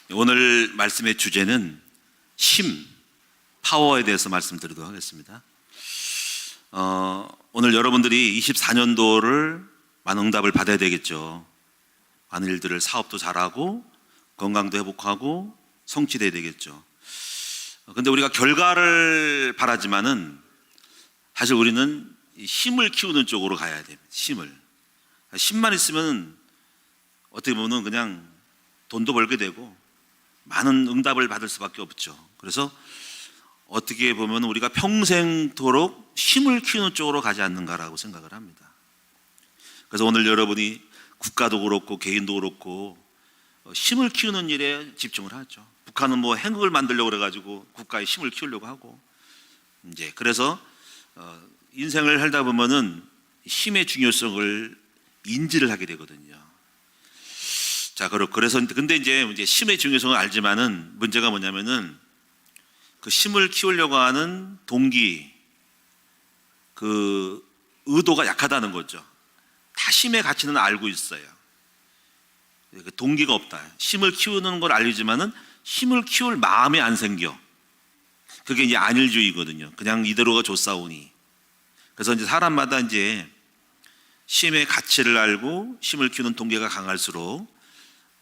오늘 말씀의 주제는 힘, 파워에 대해서 말씀드리도록 하겠습니다. 오늘 여러분들이 24년도를 많은 응답을 받아야 되겠죠. 많은 일들을, 사업도 잘하고 건강도 회복하고 성취돼야 되겠죠. 근데 우리가 결과를 바라지만은 사실 우리는 힘을 키우는 쪽으로 가야 됩니다. 힘만 있으면 어떻게 보면 그냥 돈도 벌게 되고 많은 응답을 받을 수밖에 없죠. 그래서 어떻게 보면 우리가 평생토록 힘을 키우는 쪽으로 가지 않는가라고 생각을 합니다. 그래서 오늘 여러분이 국가도 그렇고 개인도 그렇고 힘을 키우는 일에 집중을 하죠. 북한은 뭐 핵을 만들려고 그래가지고 국가의 힘을 키우려고 하고, 이제 그래서 인생을 살다 보면은 힘의 중요성을 인지를 하게 되거든요. 자, 그래서 근데 이제 힘의 중요성을 알지만은 문제가 뭐냐면은 그 힘을 키우려고 하는 동기, 그 의도가 약하다는 거죠. 다 힘의 가치는 알고 있어요. 그 동기가 없다. 힘을 키우는 걸 알지만은 힘을 키울 마음이 안 생겨. 그게 이제 안일주의거든요. 그냥 이대로가 좋사오니. 그래서 이제 사람마다 이제 힘의 가치를 알고 힘을 키우는 동기가 강할수록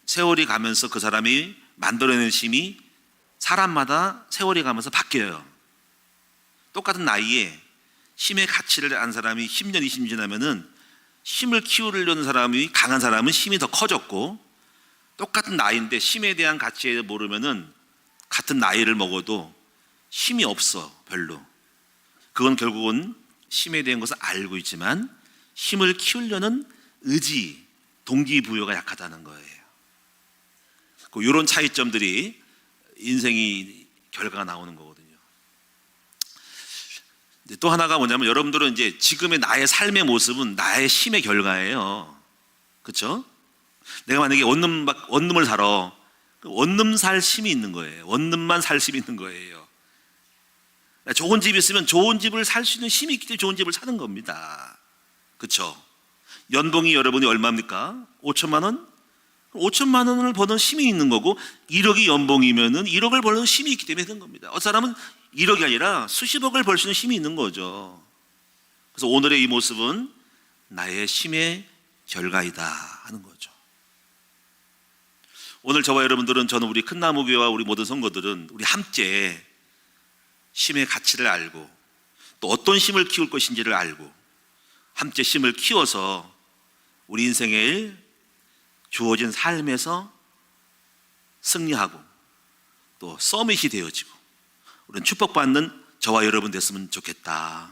세월이 가면서 그 사람이 만들어낸 힘이 사람마다 세월이 가면서 바뀌어요. 똑같은 나이에 힘의 가치를 안 사람이 10년, 20년 지나면은 힘을 키우려는 사람이, 강한 사람은 힘이 더 커졌고, 똑같은 나이인데 힘에 대한 가치에 모르면은 같은 나이를 먹어도 힘이 없어, 별로. 그건 결국은 힘에 대한 것을 알고 있지만 힘을 키우려는 의지, 동기부여가 약하다는 거예요. 이런 차이점들이 인생이 결과가 나오는 거거든요. 또 하나가 뭐냐면, 여러분들은 이제 지금의 나의 삶의 모습은 나의 힘의 결과예요. 그렇죠? 내가 만약에 원룸을 살아, 원룸 살 힘이 있는 거예요. 원룸만 살 힘이 있는 거예요. 좋은 집이 있으면 좋은 집을 살 수 있는 힘이 있기 때문에 좋은 집을 사는 겁니다. 그렇죠? 연봉이 여러분이 얼마입니까? 5천만 원? 5천만 원을 버는 힘이 있는 거고, 1억이 연봉이면은 1억을 버는 힘이 있기 때문에 그런 겁니다. 어떤 사람은 1억이 아니라 수십억을 벌 수 있는 힘이 있는 거죠. 그래서 오늘의 이 모습은 나의 힘의 결과이다 하는 거죠. 오늘 저와 여러분들은, 저는 우리 큰나무교회와 우리 모든 성도들은 우리 함께 힘의 가치를 알고 또 어떤 힘을 키울 것인지를 알고 함께 힘을 키워서 우리 인생에 주어진 삶에서 승리하고 또 서밋이 되어지고 우리는 축복받는 저와 여러분 됐으면 좋겠다.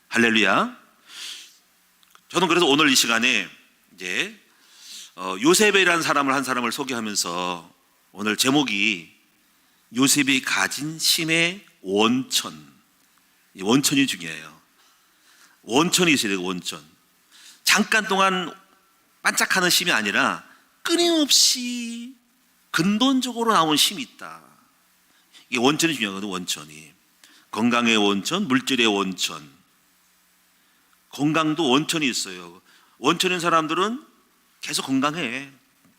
할렐루야. 저는 그래서 오늘 이 시간에 이제 요셉이라는 한 사람을 소개하면서, 오늘 제목이 요셉이 가진 힘의 원천. 이 원천이 중요해요. 원천이 있어야 돼요. 원천. 잠깐 동안 반짝하는 힘이 아니라 끊임없이 근본적으로 나온 힘이 있다. 이게 원천이 중요하거든요. 원천이. 건강의 원천, 물질의 원천. 건강도 원천이 있어요. 원천인 사람들은 계속 건강해.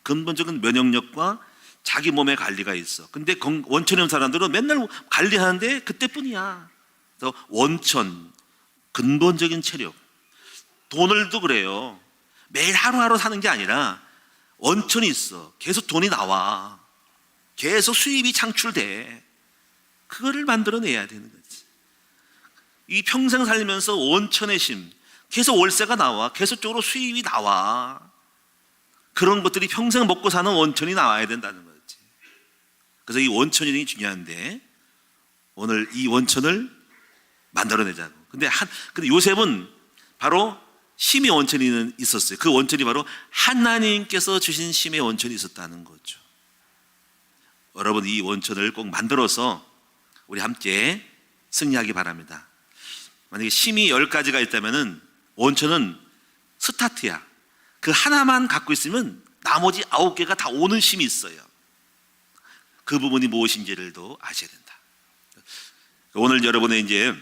근본적인 면역력과 자기 몸의 관리가 있어. 근데 원천인 사람들은 맨날 관리하는데 그때뿐이야. 그래서 원천, 근본적인 체력. 돈을도 그래요. 매일 하루하루 사는 게 아니라 원천이 있어. 계속 돈이 나와. 계속 수입이 창출돼. 그거를 만들어내야 되는 거지. 이 평생 살면서 원천의 힘, 계속 월세가 나와. 계속적으로 수입이 나와. 그런 것들이 평생 먹고 사는 원천이 나와야 된다는 거지. 그래서 이 원천이 중요한데, 오늘 이 원천을 만들어내자고. 근데 요셉은 바로 힘의 원천이 있었어요. 그 원천이 바로 하나님께서 주신 힘의 원천이 있었다는 거죠. 여러분, 이 원천을 꼭 만들어서 우리 함께 승리하기 바랍니다. 만약에 힘이 10가지가 있다면은 원천은 스타트야. 그 하나만 갖고 있으면 나머지 9개가 다 오는 힘이 있어요. 그 부분이 무엇인지를 또 아셔야 된다. 오늘 여러분의 이제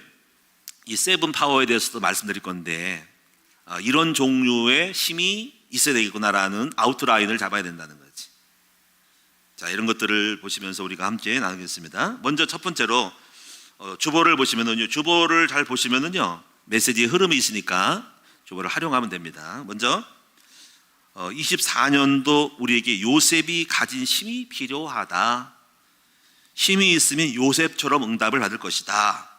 이 세븐 파워에 대해서도 말씀드릴 건데, 이런 종류의 힘이 있어야 되겠구나라는 아웃라인을 잡아야 된다는 거지. 자, 이런 것들을 보시면서 우리가 함께 나누겠습니다. 먼저 첫 번째로 주보를 보시면은요, 주보를 잘 보시면은요, 메시지의 흐름이 있으니까 주보를 활용하면 됩니다. 먼저 24년도 우리에게 요셉이 가진 힘이 필요하다. 힘이 있으면 요셉처럼 응답을 받을 것이다.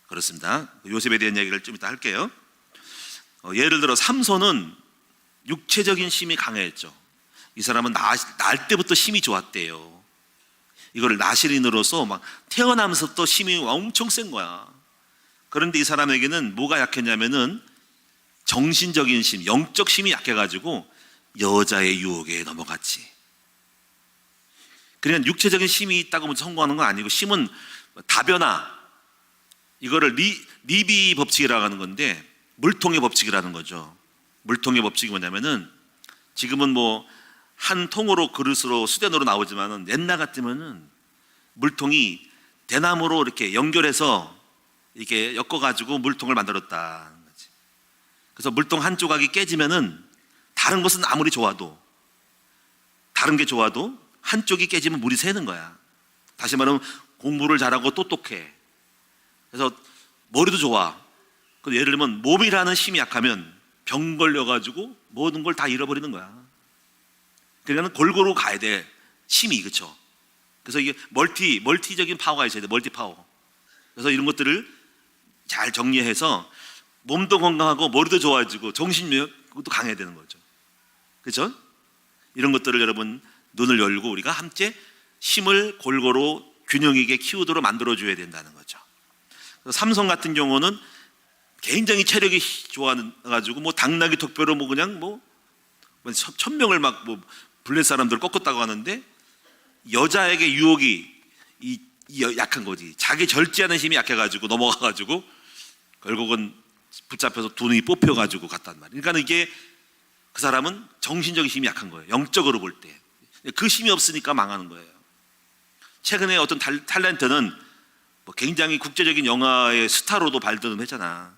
그렇습니다. 요셉에 대한 이야기를 좀 이따 할게요. 예를 들어 삼손은 육체적인 힘이 강했죠. 이 사람은 날 때부터 힘이 좋았대요. 이걸 나실인으로서 막 태어나면서부터 힘이 엄청 센 거야. 그런데 이 사람에게는 뭐가 약했냐면은 정신적인 힘, 영적 힘이 약해가지고 여자의 유혹에 넘어갔지. 그러니까 육체적인 힘이 있다고 성공하는 건 아니고, 힘은 다변화, 이거를 리비 법칙이라고 하는 건데, 물통의 법칙이라는 거죠. 물통의 법칙이 뭐냐면은, 지금은 뭐 한 통으로 그릇으로 수den으로 나오지만은 옛날 같으면은 물통이 대나무로 이렇게 연결해서 이렇게 엮어가지고 물통을 만들었다. 그래서 물통 한 조각이 깨지면은 다른 것은 아무리 좋아도, 다른 게 좋아도 한쪽이 깨지면 물이 새는 거야. 다시 말하면 공부를 잘하고 똑똑해. 그래서 머리도 좋아. 예를 들면 몸이라는 힘이 약하면 병 걸려가지고 모든 걸 다 잃어버리는 거야. 그러니까 골고루 가야 돼, 힘이. 그렇죠? 그래서 이게 멀티적인 파워가 있어야 돼. 멀티 파워. 그래서 이런 것들을 잘 정리해서 몸도 건강하고 머리도 좋아지고 정신력도 강해야 되는 거죠. 그렇죠? 이런 것들을 여러분 눈을 열고 우리가 함께 힘을 골고루 균형 있게 키우도록 만들어줘야 된다는 거죠. 삼성 같은 경우는 굉장히 체력이 좋아가지고 뭐 당나귀 턱뼈로 뭐 그냥 뭐 1000명을 막 뭐 블레 사람들을 꺾었다고 하는데, 여자에게 유혹이 약한 거지. 자기 절제하는 힘이 약해가지고 넘어가가지고 결국은 붙잡혀서 두 눈이 뽑혀가지고 갔단 말이에요. 그러니까 이게 그 사람은 정신적인 힘이 약한 거예요. 영적으로 볼 때. 그 힘이 없으니까 망하는 거예요. 최근에 어떤 탤런트는 뭐 굉장히 국제적인 영화의 스타로도 발돋움했잖아.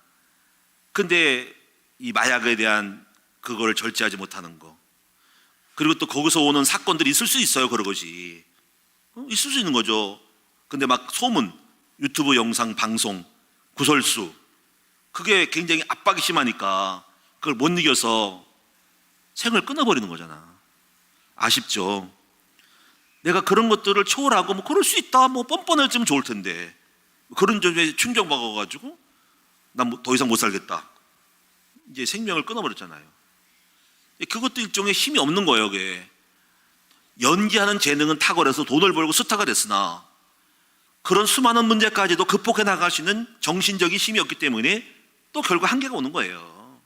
근데 이 마약에 대한 그거를 절제하지 못하는 거, 그리고 또 거기서 오는 사건들이 있을 수 있어요. 그런 것이 있을 수 있는 거죠. 근데 막 소문, 유튜브 영상 방송, 구설수, 그게 굉장히 압박이 심하니까 그걸 못 이겨서 생을 끊어버리는 거잖아. 아쉽죠. 내가 그런 것들을 초월하고 뭐 그럴 수 있다, 뭐 뻔뻔해지면 좋을 텐데, 그런 점에 충격받아가지고 난 더 이상 못 살겠다, 이제 생명을 끊어버렸잖아요. 그것도 일종의 힘이 없는 거예요. 그게 연기하는 재능은 탁월해서 돈을 벌고 스타가 됐으나 그런 수많은 문제까지도 극복해 나갈 수 있는 정신적인 힘이 없기 때문에 또 결국 한계가 오는 거예요.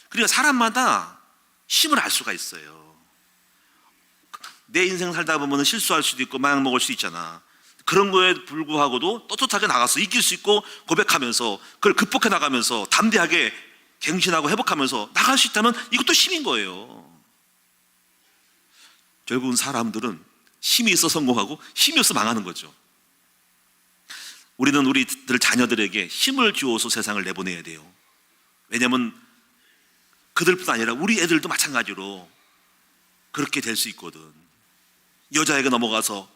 그러니까 사람마다 힘을 알 수가 있어요. 내 인생 살다 보면 실수할 수도 있고 마약 먹을 수도 있잖아. 그런 거에 불구하고도 떳떳하게 나가서 이길 수 있고 고백하면서 그걸 극복해 나가면서 담대하게 갱신하고 회복하면서 나갈 수 있다면 이것도 힘인 거예요. 결국은 사람들은 힘이 있어 성공하고 힘이 없어 망하는 거죠. 우리는 우리들 자녀들에게 힘을 주어서 세상을 내보내야 돼요. 왜냐하면 그들뿐 아니라 우리 애들도 마찬가지로 그렇게 될 수 있거든. 여자에게 넘어가서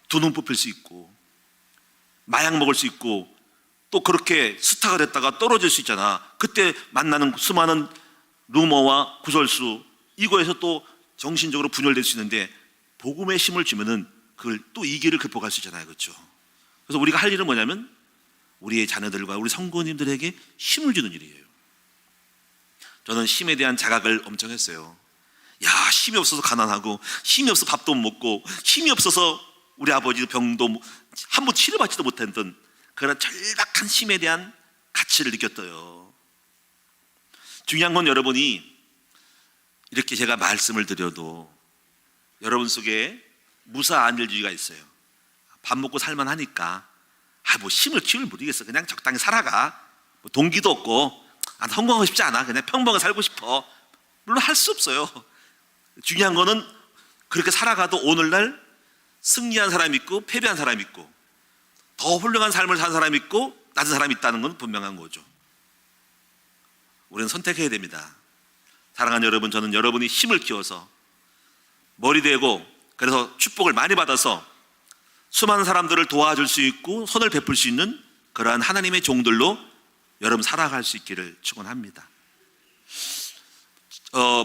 두 눈 뽑힐 수 있고 마약 먹을 수 있고 또 그렇게 스타가 됐다가 떨어질 수 있잖아. 그때 만나는 수많은 루머와 구설수, 이거에서 또 정신적으로 분열될 수 있는데 복음의 힘을 주면은 그걸 또 이 길을 극복할 수 있잖아요. 그렇죠? 그래서 우리가 할 일은 뭐냐면 우리의 자녀들과 우리 성도님들에게 힘을 주는 일이에요. 저는 힘에 대한 자각을 엄청 했어요. 야, 힘이 없어서 가난하고 힘이 없어서 밥도 못 먹고 힘이 없어서 우리 아버지 병도 한 번 치료받지도 못했던 그런 절박한 힘에 대한 가치를 느꼈어요. 중요한 건 여러분이 이렇게 제가 말씀을 드려도 여러분 속에 무사안일주의가 있어요. 밥 먹고 살만하니까 뭐 힘을 키울 모르겠어, 그냥 적당히 살아가, 뭐 동기도 없고 성공하고 싶지 않아, 그냥 평범하게 살고 싶어. 물론 할 수 없어요. 중요한 거는 그렇게 살아가도 오늘날 승리한 사람이 있고 패배한 사람이 있고 더 훌륭한 삶을 산 사람이 있고 낮은 사람이 있다는 건 분명한 거죠. 우리는 선택해야 됩니다. 사랑하는 여러분, 저는 여러분이 힘을 키워서 머리 대고 그래서 축복을 많이 받아서 수많은 사람들을 도와줄 수 있고 손을 베풀 수 있는 그러한 하나님의 종들로 여러분 살아갈 수 있기를 축원합니다.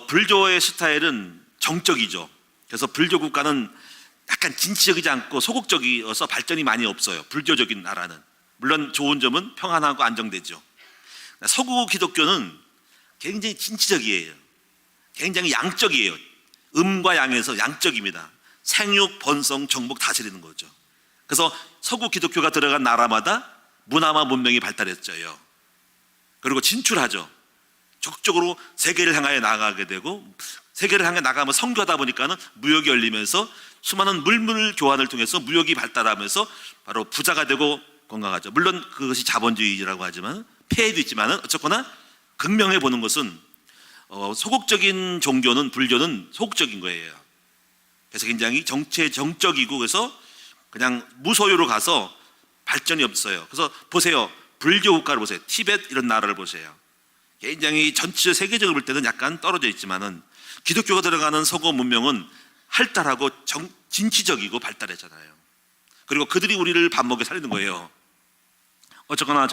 불교의 스타일은 정적이죠. 그래서 불교 국가는 약간 진취적이지 않고 소극적이어서 발전이 많이 없어요. 불교적인 나라는. 물론 좋은 점은 평안하고 안정되죠. 서구 기독교는 굉장히 진취적이에요. 굉장히 양적이에요. 음과 양에서 양적입니다. 생육, 번성, 정복 다스리는 거죠. 그래서 서구 기독교가 들어간 나라마다 문화와 문명이 발달했어요. 그리고 진출하죠. 적극적으로 세계를 향하여 나가게 되고, 세계를 향해 나가면 선교하다 보니까는 무역이 열리면서 수많은 물물 교환을 통해서 무역이 발달하면서 바로 부자가 되고 건강하죠. 물론 그것이 자본주의라고 하지만 폐해도 있지만은 어쨌거나 극명해 보는 것은 소극적인 종교는, 불교는 소극적인 거예요. 그래서 굉장히 정적이고, 그래서 그냥 무소유로 가서 발전이 없어요. 그래서 보세요. 불교 국가를 보세요. 티벳 이런 나라를 보세요. 굉장히 전체 세계적으로 볼 때는 약간 떨어져 있지만은 기독교가 들어가는 서구 문명은 활달하고 진취적이고 발달했잖아요. 그리고 그들이 우리를 밥 먹여 살리는 거예요. 어쨌거나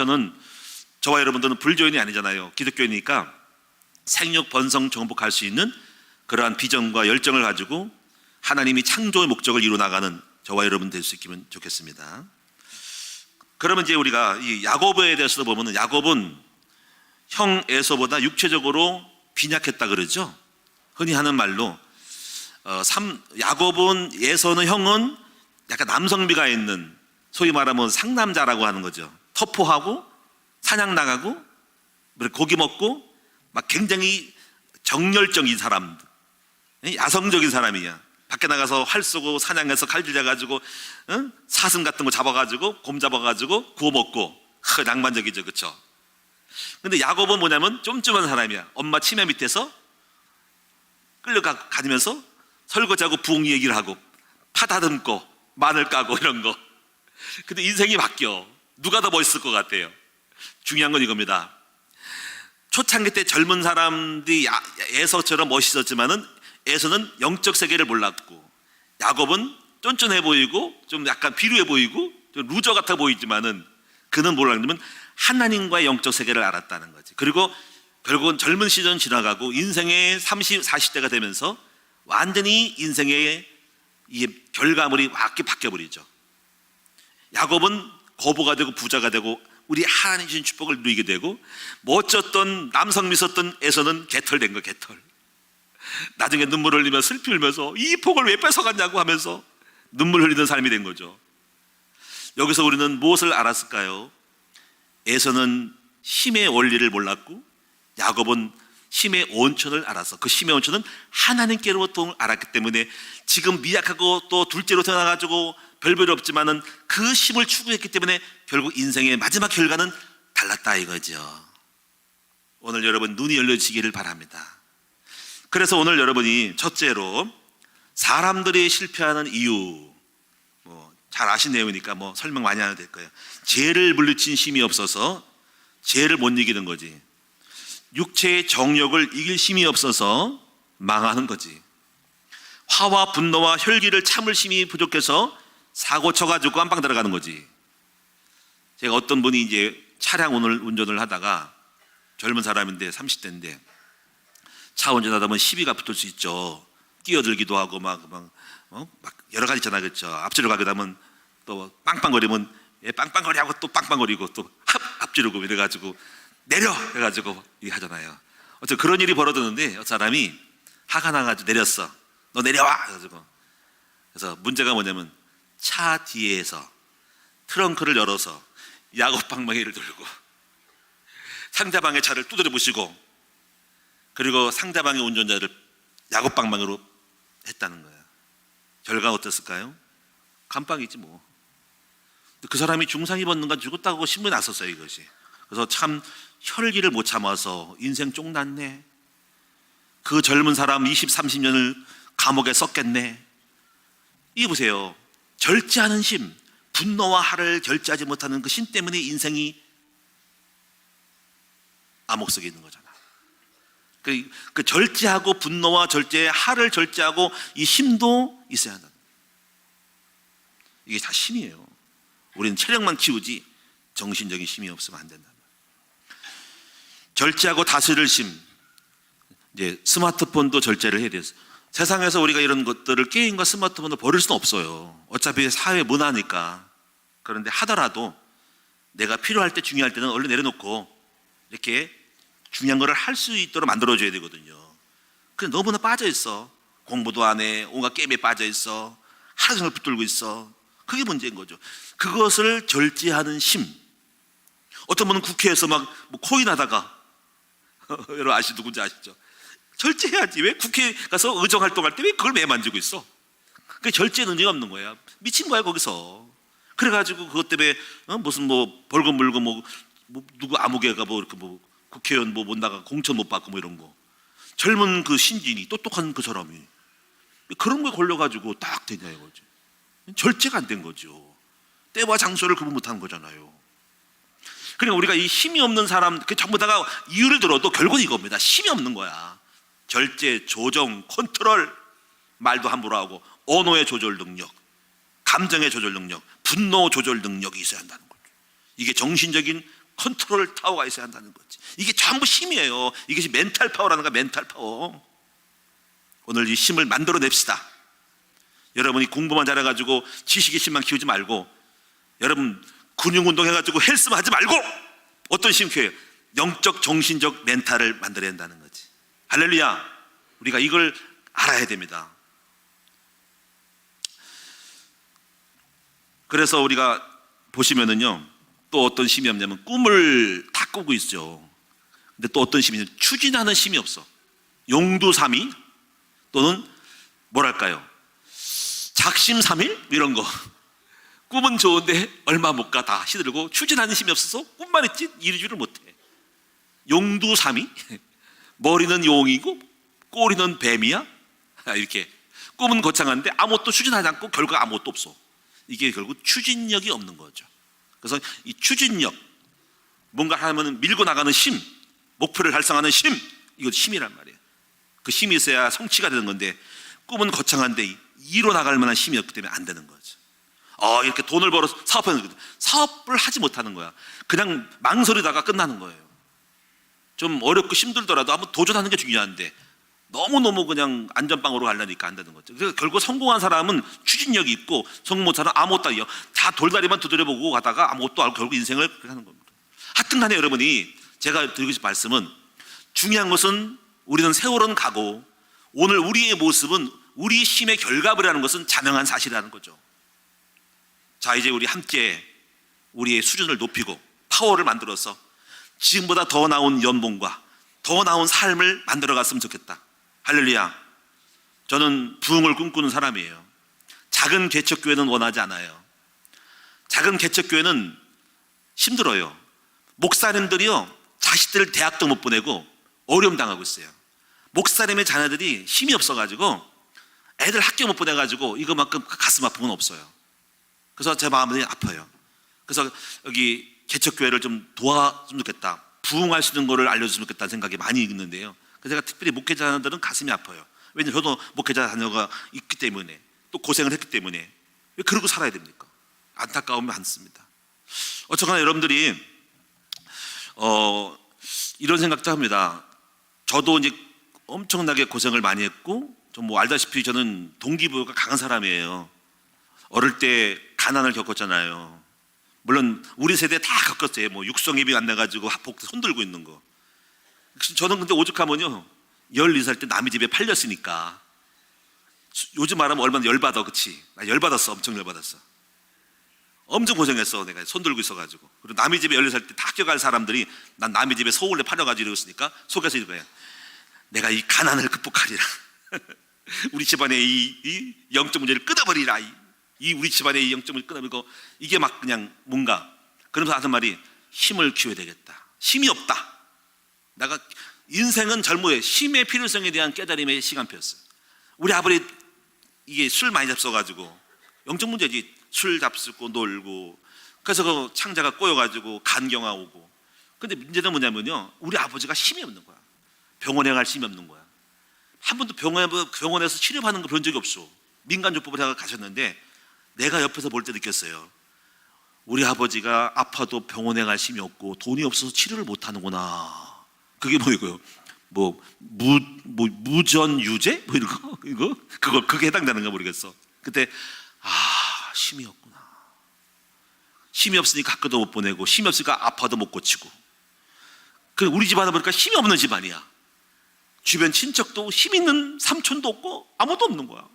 저와 여러분들은 불교인이 아니잖아요. 기독교이니까 생육, 번성, 정복할 수 있는 그러한 비전과 열정을 가지고 하나님이 창조의 목적을 이루어나가는 저와 여러분 될 수 있기면 좋겠습니다. 그러면 이제 우리가 이 야고보에 대해서도 보면은 야고보는 형 에서보다 육체적으로 빈약했다 그러죠. 흔히 하는 말로 야고보는, 에서는, 형은 약간 남성미가 있는, 소위 말하면 상남자라고 하는 거죠. 터포하고 사냥 나가고 고기 먹고 막 굉장히 정열적인 사람, 야성적인 사람이야. 밖에 나가서 활 쏘고 사냥해서 칼질 해가지고 사슴 같은 거 잡아가지고 곰 잡아가지고 구워 먹고, 낭만적이죠, 그렇죠? 근데 야고보는 뭐냐면 쫌쫌한 사람이야. 엄마 치마 밑에서 끌려가면서 설거지하고 부엌 얘기를 하고 파 다듬고 마늘 까고 이런 거. 근데 인생이 바뀌어. 누가 더 멋있을 것 같아요? 중요한 건 이겁니다. 초창기 때 젊은 사람들이 에서처럼 멋있었지만은 에서는 영적 세계를 몰랐고, 야곱은 쫀쫀해 보이고 좀 약간 비루해 보이고 좀 루저 같아 보이지만은 그는 몰랐냐면 하나님과의 영적 세계를 알았다는 거지. 그리고 결국은 젊은 시절 지나가고 인생의 30, 40대가 되면서 완전히 인생의 이 결과물이 완전히 바뀌어버리죠. 야곱은 거부가 되고 부자가 되고 우리 하나님 주신 축복을 누리게 되고, 멋졌던 남성미 있었던 에서는 개털된 거, 개털. 나중에 눈물 흘리며 슬피 울면서 이 복을 왜 뺏어갔냐고 하면서 눈물 흘리는 삶이 된 거죠. 여기서 우리는 무엇을 알았을까요? 에서는 힘의 원리를 몰랐고 야곱은 힘의 온천을 알았어. 그 힘의 온천은 하나님께로부터 알았기 때문에 지금 미약하고 또 둘째로 태어나가지고 별별이 없지만은 그 힘을 추구했기 때문에 결국 인생의 마지막 결과는 달랐다 이거죠. 오늘 여러분 눈이 열려지기를 바랍니다. 그래서 오늘 여러분이 첫째로 사람들이 실패하는 이유, 잘 아신 내용이니까 설명 많이 안 해도 될 거예요. 죄를 물리친 힘이 없어서 죄를 못 이기는 거지. 육체의 정욕을 이길 힘이 없어서 망하는 거지. 화와 분노와 혈기를 참을 힘이 부족해서 사고 쳐가지고 깜빵 들어가는 거지. 제가 어떤 분이 이제 차량 운전을 하다가, 젊은 사람인데 30대인데 차 운전하다 보면 시비가 붙을 수 있죠. 끼어들기도 하고 막 여러 가지 있잖아요, 그렇죠? 앞지르 가게 되면 또 빵빵거리면 빵빵거리하고 또 빵빵거리고 또 앞지르고 이래가지고 내려 해가지고 하잖아요. 어쨌든 그런 일이 벌어졌는데 어떤 사람이 화가 나가지고 내렸어. 너 내려와 해가지고. 그래서 문제가 뭐냐면 차 뒤에서 트렁크를 열어서 야곱 방망이를 들고 상대방의 차를 두드려 부시고, 그리고 상대방의 운전자를 야곱 방망이로 했다는 거예요. 결과가 어땠을까요? 감방이지 뭐. 그 사람이 중상 입었는가 죽었다고 신문에 났었어요, 이것이. 그래서 참 혈기를 못 참아서 인생 쫑났네. 그 젊은 사람 20, 30년을 감옥에 썼겠네. 이게 보세요. 절제하는 힘, 분노와 화를 절제하지 못하는 그 힘 때문에 인생이 암흑 속에 있는 거잖아. 그 절제하고 분노와 절제, 화를 절제하고 이 힘도 있어야 한다. 이게 다 힘이에요. 우리는 체력만 키우지 정신적인 힘이 없으면 안 된다. 절제하고 다스릴 힘. 이제 스마트폰도 절제를 해야 돼요. 세상에서 우리가 이런 것들을 게임과 스마트폰을 버릴 수는 없어요. 어차피 사회 문화니까. 그런데 하더라도 내가 필요할 때 중요할 때는 얼른 내려놓고 이렇게 중요한 거를 할 수 있도록 만들어줘야 되거든요. 근데 너무나 빠져 있어. 공부도 안 해. 온갖 게임에 빠져 있어. 하루 종일 붙들고 있어. 그게 문제인 거죠. 그것을 절제하는 힘. 어떤 분은 국회에서 막 뭐 코인 하다가 여러분 누군지 아시죠? 절제해야지. 왜 국회에 가서 의정 활동할 때 왜 그걸 매만지고 있어? 그 절제 능력이 없는 거야. 미친 거야 거기서. 그래가지고 그것 때문에 무슨 뭐 벌금 물고 뭐 누구 아무개가 뭐 이렇게 뭐 국회의원 뭐 못 나가 공천 못 받고 뭐 이런 거. 젊은 그 신진이 똑똑한 그 사람이 그런 거에 걸려가지고 딱 되냐 이거지. 절제가 안 된 거죠. 때와 장소를 구분 못하는 거잖아요. 그러니까 우리가 이 힘이 없는 사람, 그 전부 다가 이유를 들어도 결국은 이겁니다. 힘이 없는 거야. 절제, 조정, 컨트롤, 말도 함부로 하고, 언어의 조절 능력, 감정의 조절 능력, 분노 조절 능력이 있어야 한다는 거죠. 이게 정신적인 컨트롤 타워가 있어야 한다는 거지. 이게 전부 힘이에요. 이것이 멘탈 파워라는 거야. 멘탈 파워. 오늘 이 힘을 만들어냅시다. 여러분이 공부만 잘해가지고 지식의 힘만 키우지 말고, 여러분 근육운동 해가지고 헬스만 하지 말고 어떤 힘 키워요? 영적 정신적 멘탈을 만들어야 한다는 거지. 할렐루야. 우리가 이걸 알아야 됩니다. 그래서 우리가 보시면은요, 또 어떤 힘이 없냐면 꿈을 다 꾸고 있죠. 근데 또 어떤 힘이 있냐면 추진하는 힘이 없어. 용두사미 또는 뭐랄까요, 작심삼일 이런 거. 꿈은 좋은데 얼마 못 가 다 시들고 추진하는 힘이 없어서 꿈만 있지 이루지를 못해. 용두사미. 머리는 용이고 꼬리는 뱀이야. 이렇게 꿈은 거창한데 아무것도 추진하지 않고 결과가 아무것도 없어. 이게 결국 추진력이 없는 거죠. 그래서 이 추진력, 뭔가 하면 밀고 나가는 힘, 목표를 달성하는 힘, 이거 힘이란 말이에요. 그 힘이 있어야 성취가 되는 건데 꿈은 거창한데 이로 나갈 만한 힘이 없기 때문에 안 되는 거죠. 이렇게 돈을 벌어서 사업을 하지 못하는 거야. 그냥 망설이다가 끝나는 거예요. 좀 어렵고 힘들더라도 한번 도전하는 게 중요한데 너무너무 그냥 안전빵으로 가려니까 안 되는 거죠. 그래서 결국 성공한 사람은 추진력이 있고 성공 못한 사람은 아무것도 아니에요. 다 돌다리만 두드려보고 가다가 아무것도 알고 결국 인생을 그렇게 하는 겁니다. 하여튼 간에 여러분이 제가 드리고 싶은 말씀은, 중요한 것은 우리는 세월은 가고 오늘 우리의 모습은 우리 힘의 결과물이라는 것은 자명한 사실이라는 거죠. 자, 이제 우리 함께 우리의 수준을 높이고 파워를 만들어서 지금보다 더 나은 연봉과 더 나은 삶을 만들어 갔으면 좋겠다. 할렐루야. 저는 부흥을 꿈꾸는 사람이에요. 작은 개척교회는 원하지 않아요. 작은 개척교회는 힘들어요. 목사님들이요, 자식들을 대학도 못 보내고 어려움 당하고 있어요. 목사님의 자녀들이 힘이 없어가지고 애들 학교 못 보내가지고 이거만큼 가슴 아픈 건 없어요. 그래서 제 마음이 아파요. 그래서 여기 개척교회를 좀 도와주면 좋겠다, 부흥할 수 있는 거를 알려줬으면 좋겠다는 생각이 많이 있는데요. 그래서 제가 특별히 목회자 자녀들은 가슴이 아파요. 왜냐면 저도 목회자 자녀가 있기 때문에, 또 고생을 했기 때문에 왜 그러고 살아야 됩니까? 안타까움이 많습니다. 어쨌거나 여러분들이 이런 생각도 합니다. 저도 이제 엄청나게 고생을 많이 했고, 좀 뭐 알다시피 저는 동기부여가 강한 사람이에요. 어릴 때 가난을 겪었잖아요. 물론 우리 세대 다 겪었어요. 뭐 육성입이 안 나가지고 학폭 손들고 있는 거. 저는 근데 오죽하면요, 12살 때 남의 집에 팔렸으니까, 요즘 말하면 얼마나 열받아, 그치? 나 열받았어. 엄청 열받았어. 엄청 고생했어. 내가 손들고 있어가지고. 그리고 남의 집에 14살 때 다 학교갈 사람들이 난 남의 집에 서울에 팔려가지고 이러고 속에서 이거야. 내가 이 가난을 극복하리라. 우리 집안의 이 영적 문제를 끊어버리라. 이 우리 집안의 이 영적 문제를 끊어버리고, 이게 막 그냥 뭔가, 그러면서 하는 말이 힘을 키워야 되겠다. 힘이 없다. 내가 인생은 젊어요. 힘의 필요성에 대한 깨달음의 시간표였어요. 우리 아버지 이게 술 많이 잡숴가지고, 영적 문제지. 술 잡수고 놀고, 그래서 그 창자가 꼬여가지고 간경화 오고. 근데 문제는 뭐냐면요, 우리 아버지가 힘이 없는 거야. 병원에 갈 힘이 없는 거야. 한 번도 병원에서 치료받는 거 본 적이 없어. 민간요법을 가셨는데 내가 옆에서 볼 때 느꼈어요. 우리 아버지가 아파도 병원에 갈 힘이 없고 돈이 없어서 치료를 못 하는구나. 그게 뭐이고요? 무전유제? 뭐 이런 거? 그게 해당되는가 모르겠어. 그때 힘이 없구나. 힘이 없으니까 학교도 못 보내고, 힘이 없으니까 아파도 못 고치고. 그래, 우리 집안에 보니까 힘이 없는 집안이야. 주변 친척도 힘 있는 삼촌도 없고 아무도 없는 거야.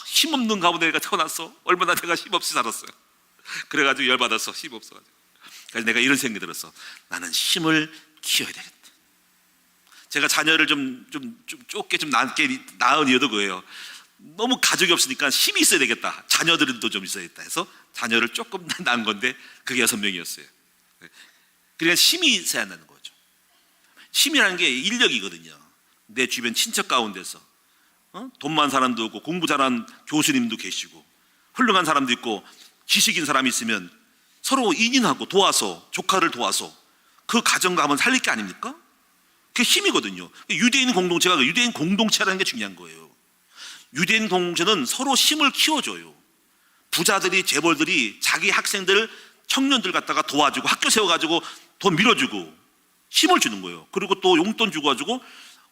힘 없는 가문에 내가 태어났어. 얼마나 내가 힘 없이 살았어요. 그래가지고 열받았어. 힘 없어가지고. 그래서 내가 이런 생각이 들었어. 나는 힘을 키워야 되겠다. 제가 자녀를 좀 좁게 좀 낳은 이유도 그거예요. 너무 가족이 없으니까 힘이 있어야 되겠다. 자녀들도 좀 있어야겠다 해서 자녀를 조금 낳은 건데 그게 6명이었어요. 그러니까 힘이 있어야 한다는 거죠. 힘이라는 게 인력이거든요. 내 주변 친척 가운데서 돈 많은 사람도 있고 공부 잘하는 교수님도 계시고 훌륭한 사람도 있고 지식인 사람이 있으면 서로 인인하고 도와서, 조카를 도와서 그 가정과 한번 살릴 게 아닙니까? 그게 힘이거든요. 유대인 공동체라는 게 중요한 거예요. 유대인 공동체는 서로 힘을 키워줘요. 부자들이, 재벌들이 자기 학생들, 청년들 갖다가 도와주고 학교 세워가지고 돈 밀어주고 힘을 주는 거예요. 그리고 또 용돈 주고 가지고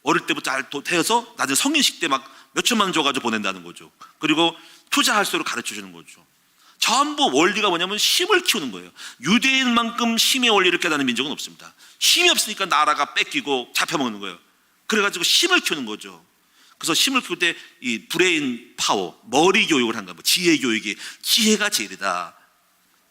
어릴 때부터 잘 태워서 나중에 성인식 때 막 몇천만 원 줘가지고 보낸다는 거죠. 그리고 투자할 수 있도록 가르쳐 주는 거죠. 전부 원리가 뭐냐면 힘을 키우는 거예요. 유대인만큼 힘의 원리를 깨닫는 민족은 없습니다. 힘이 없으니까 나라가 뺏기고 잡혀먹는 거예요. 그래가지고 힘을 키우는 거죠. 그래서 힘을 키울 때 이 브레인 파워, 머리 교육을 한 거예요. 지혜 교육이, 지혜가 제일이다.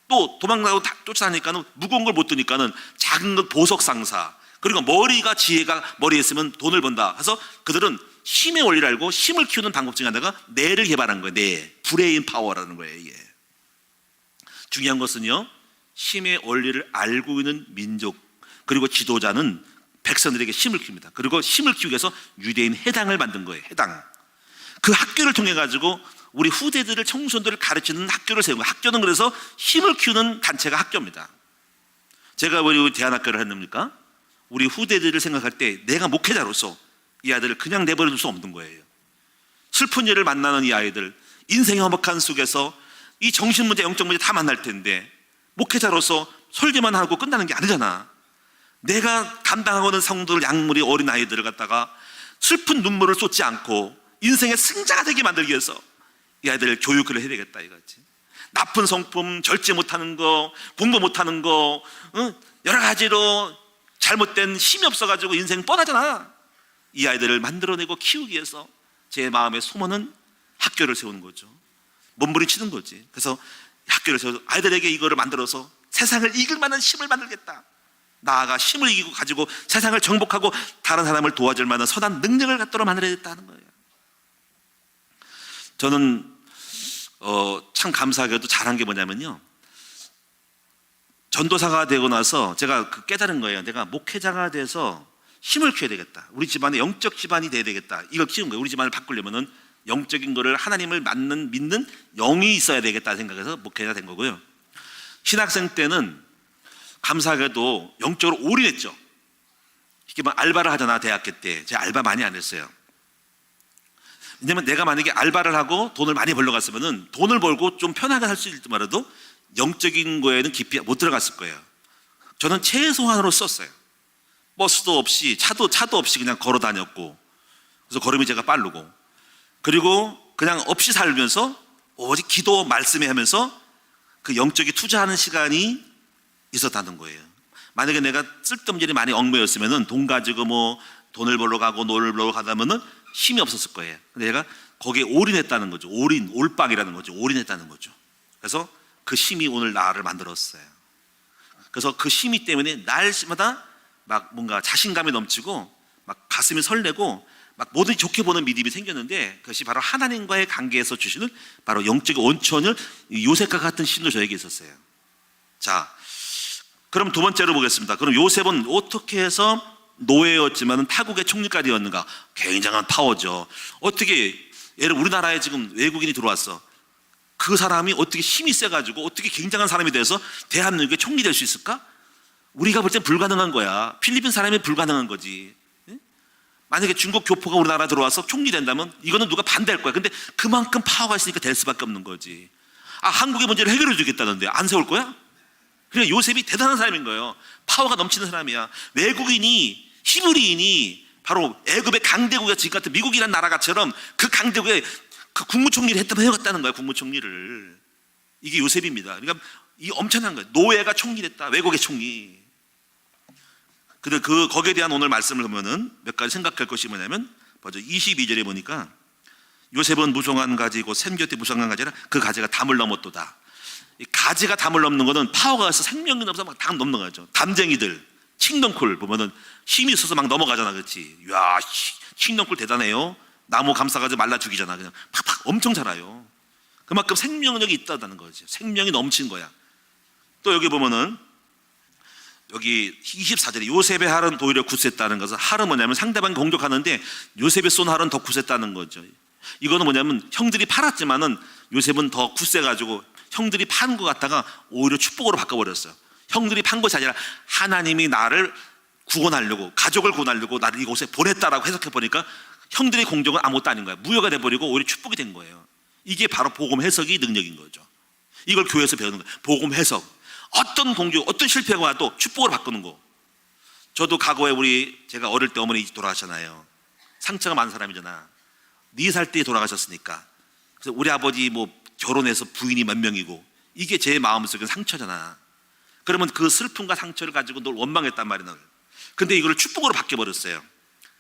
또 도망가고 쫓아다니까는 무거운 걸 못 드니까는 작은 것 보석 상사, 그리고 머리가, 지혜가 머리에 있으면 돈을 번다. 그래서 그들은 힘의 원리를 알고 힘을 키우는 방법 중에 하나가 뇌를 개발한 거예요. 뇌, 브레인 파워라는 거예요. 이게 중요한 것은요, 힘의 원리를 알고 있는 민족 그리고 지도자는 백성들에게 힘을 키웁니다. 그리고 힘을 키우기 위해서 유대인 해당을 만든 거예요. 해당. 그 학교를 통해 가지고 우리 후대들을, 청소년들을 가르치는 학교를 세운 거예요. 학교는 그래서 힘을 키우는 단체가 학교입니다. 제가 왜 대안학교를 했습니까? 우리 후대들을 생각할 때 내가 목회자로서 이 아이들을 그냥 내버려 둘 수 없는 거예요. 슬픈 일을 만나는 이 아이들, 인생의 험악한 속에서 이 정신문제, 영적 문제 다 만날 텐데 목회자로서 설교만 하고 끝나는 게 아니잖아. 내가 감당하고 있는 성도들, 약물이 어린 아이들을 갖다가 슬픈 눈물을 쏟지 않고 인생의 승자가 되게 만들기 위해서 이 아이들을 교육을 해야 되겠다 이거지. 나쁜 성품, 절제 못하는 거, 공부 못하는 거, 여러 가지로 잘못된 힘이 없어가지고 인생 뻔하잖아. 이 아이들을 만들어내고 키우기 위해서 제 마음의 소원은 학교를 세우는 거죠. 몸부림치는 거지. 그래서 학교를 세워서 아이들에게 이거를 만들어서 세상을 이길 만한 힘을 만들겠다. 나아가 힘을 이기고 가지고 세상을 정복하고 다른 사람을 도와줄 만한 선한 능력을 갖도록 만들어야겠다는 거예요. 저는 참 감사하게도 잘한 게 뭐냐면요, 전도사가 되고 나서 제가 깨달은 거예요. 내가 목회자가 돼서 힘을 키워야 되겠다. 우리 집안에 영적 집안이 돼야 되겠다. 이걸 키운 거예요. 우리 집안을 바꾸려면은 영적인 거를 하나님을 믿는 영이 있어야 되겠다 생각해서 목회자가 된 거고요. 신학생 때는 감사하게도 영적으로 올인했죠. 이게 막 알바를 하잖아. 대학교 때 제가 알바 많이 안 했어요. 왜냐면 내가 만약에 알바를 하고 돈을 많이 벌러 갔으면은 돈을 벌고 좀 편하게 살 수 있더라도 영적인 거에는 깊이 못 들어갔을 거예요. 저는 최소한으로 썼어요. 버스도 없이 차도 없이 그냥 걸어 다녔고, 그래서 걸음이 제가 빠르고, 그리고 그냥 없이 살면서 오직 기도 말씀에 하면서 그 영적인 투자하는 시간이 있었다는 거예요. 만약에 내가 쓸데없는 일이 많이 얽매였으면은 돈 가지고 뭐 돈을 벌러 가고 노를 벌러 가다면은 힘이 없었을 거예요. 근데 내가 거기에 올인했다는 거죠. 올빵이라는 거죠. 올인했다는 거죠. 그래서 그 힘이 오늘 나를 만들었어요. 그래서 그 힘이 때문에 날마다 막 뭔가 자신감이 넘치고 막 가슴이 설레고 막 뭐든지 좋게 보는 믿음이 생겼는데, 그것이 바로 하나님과의 관계에서 주시는 바로 영적인 온천을 요셉과 같은 힘도 저에게 있었어요. 자, 그럼 두 번째로 보겠습니다. 그럼 요셉은 어떻게 해서 노예였지만 타국의 총리까지 였는가? 굉장한 파워죠. 어떻게, 예를 우리나라에 지금 외국인이 들어왔어. 그 사람이 어떻게 힘이 세가지고 어떻게 굉장한 사람이 돼서 대한민국의 총리 될 수 있을까? 우리가 볼 땐 불가능한 거야. 필리핀 사람이 불가능한 거지. 만약에 중국 교포가 우리나라 들어와서 총리 된다면 이거는 누가 반대할 거야. 근데 그만큼 파워가 있으니까 될 수밖에 없는 거지. 한국의 문제를 해결해 주겠다는데 안 세울 거야? 그러니까 요셉이 대단한 사람인 거예요. 파워가 넘치는 사람이야. 외국인이, 히브리인이 바로 애굽의 강대국이야. 지금 같은 미국이라는 나라가처럼 그 강대국에 그 국무총리를 했다면 해갔다는 거야. 국무총리를. 이게 요셉입니다. 그러니까 이 엄청난 거예요. 노예가 총리를 했다. 외국의 총리. 근데 거기에 대한 오늘 말씀을 보면은 몇 가지 생각할 것이 뭐냐면, 먼저 22절에 보니까 요셉은 무성한 가지고 샘 곁에 무성한 가지라 그 가지가 담을 넘었도다. 이 가지가 담을 넘는 거는 파워가 있어 생명이 넘어서 막 담 넘는 거죠. 담쟁이들, 칡넝쿨 보면은 힘이 있어서 막 넘어가잖아, 그렇지? 야, 칡넝쿨 대단해요. 나무 감싸가지고 말라 죽이잖아. 그냥 팍팍 엄청 자라요. 그만큼 생명력이 있다는 거지. 생명이 넘친 거야. 또 여기 보면은 여기 24절에 요셉의 할은 도리어 굳셌다는 것은, 할은 뭐냐면 상대방이 공격하는데 요셉의 쏜 할은 더 굳셌다는 거죠. 이거는 뭐냐면 형들이 팔았지만은 요셉은 더 굳세가지고 형들이 판 것 같다가 오히려 축복으로 바꿔버렸어요. 형들이 판 것이 아니라 하나님이 나를 구원하려고, 가족을 구원하려고 나를 이곳에 보냈다라고 해석해 보니까 형들의 공격은 아무것도 아닌 거야. 무효가 돼버리고 오히려 축복이 된 거예요. 이게 바로 복음 해석이 능력인 거죠. 이걸 교회에서 배우는 거예요. 복음 해석. 어떤 공격, 어떤 실패가 와도 축복으로 바꾸는 거. 저도 과거에 제가 어릴 때 어머니 돌아가셨잖아요. 상처가 많은 사람이잖아. 4살 때 돌아가셨으니까. 그래서 우리 아버지 결혼해서 부인이 몇 명이고, 이게 제 마음속에 상처잖아. 그러면 그 슬픔과 상처를 가지고 널 원망했단 말이야. 근데 이걸 축복으로 바뀌어버렸어요.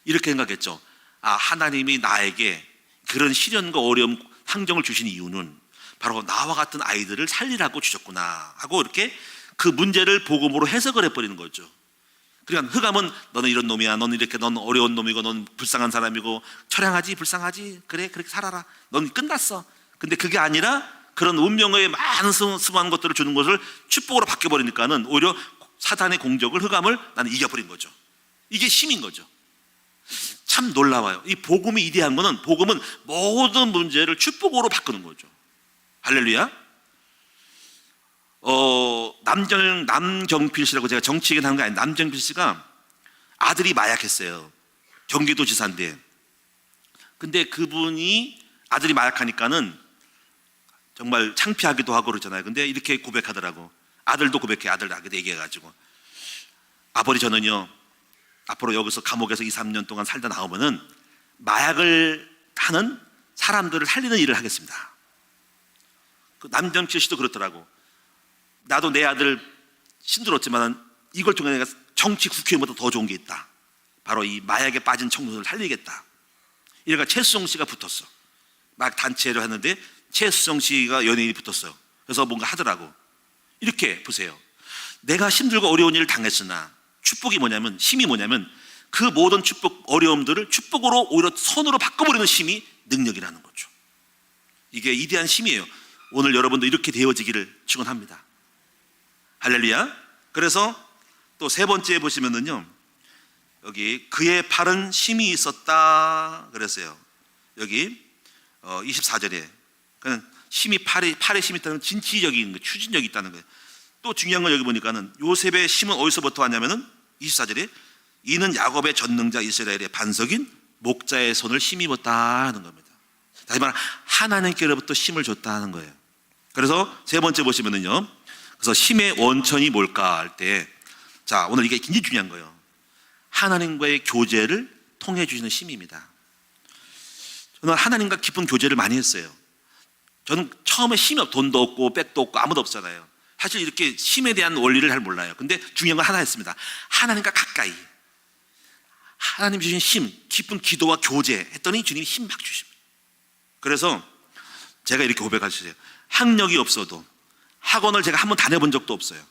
이렇게 생각했죠. 하나님이 나에게 그런 시련과 어려움, 환경을 주신 이유는 바로 나와 같은 아이들을 살리라고 주셨구나 하고 이렇게 그 문제를 복음으로 해석을 해버리는 거죠. 그러니까 흑암은 너는 이런 놈이야, 너는 이렇게, 넌 어려운 놈이고, 넌 불쌍한 사람이고, 처량하지, 불쌍하지, 그래 그렇게 살아라, 넌 끝났어. 근데 그게 아니라 그런 운명의 많은 수많은 것들을 주는 것을 축복으로 바뀌어버리니까는 오히려 사단의 공격을, 흑암을 나는 이겨버린 거죠. 이게 힘인 거죠. 참 놀라워요. 이 복음이 이대한 거는, 복음은 모든 문제를 축복으로 바꾸는 거죠. 할렐루야. 남경필 씨라고, 제가 정치 얘기는 하는 게 아니에요. 남경필 씨가 아들이 마약했어요. 경기도 지사인데. 근데 그분이 아들이 마약하니까는 정말 창피하기도 하고 그러잖아요. 근데 이렇게 고백하더라고. 아들도 고백해. 아들 얘기해가지고, 아버지, 저는요 앞으로 여기서 감옥에서 2, 3년 동안 살다 나오면은 마약을 하는 사람들을 살리는 일을 하겠습니다. 그 남정필 씨도 그렇더라고. 나도 내 아들 힘들었지만 이걸 통해 내가 정치 국회의원보다 더 좋은 게 있다. 바로 이 마약에 빠진 청소년을 살리겠다. 이래가 최수정 씨가 붙었어. 막 단체를 하는데 최수정 씨가 연예인이 붙었어요. 그래서 뭔가 하더라고. 이렇게 보세요. 내가 힘들고 어려운 일을 당했으나 축복이 뭐냐면, 힘이 뭐냐면, 그 모든 축복, 어려움들을 축복으로 오히려 선으로 바꿔버리는 힘이 능력이라는 거죠. 이게 위대한 힘이에요. 오늘 여러분도 이렇게 되어지기를 축원합니다. 할렐루야. 그래서 또 세 번째 보시면은요, 여기 그의 팔은 힘이 있었다 그랬어요. 여기 24절에 힘이, 팔에 힘이 있다는 진취적인, 추진력이 있다는 거예요. 또 중요한 건 여기 보니까는 요셉의 힘은 어디서부터 왔냐면은 24절에 이는 야곱의 전능자 이스라엘의 반석인 목자의 손을 힘입었다 하는 겁니다. 다시 말하면 하나님께로부터 힘을 줬다 하는 거예요. 그래서 세 번째 보시면은요, 그래서 힘의 원천이 뭘까 할 때, 자, 오늘 이게 굉장히 중요한 거예요. 하나님과의 교제를 통해 주시는 힘입니다. 저는 하나님과 깊은 교제를 많이 했어요. 저는 처음에 힘이 돈도 없고 백도 없고 아무도 없잖아요. 사실 이렇게 힘에 대한 원리를 잘 몰라요. 근데 중요한 건 하나였습니다. 하나님과 가까이, 하나님 주신 힘, 깊은 기도와 교제 했더니 주님이 힘 막 주십니다. 그래서 제가 이렇게 고백하셨어요. 학력이 없어도, 학원을 제가 한번 다녀본 적도 없어요.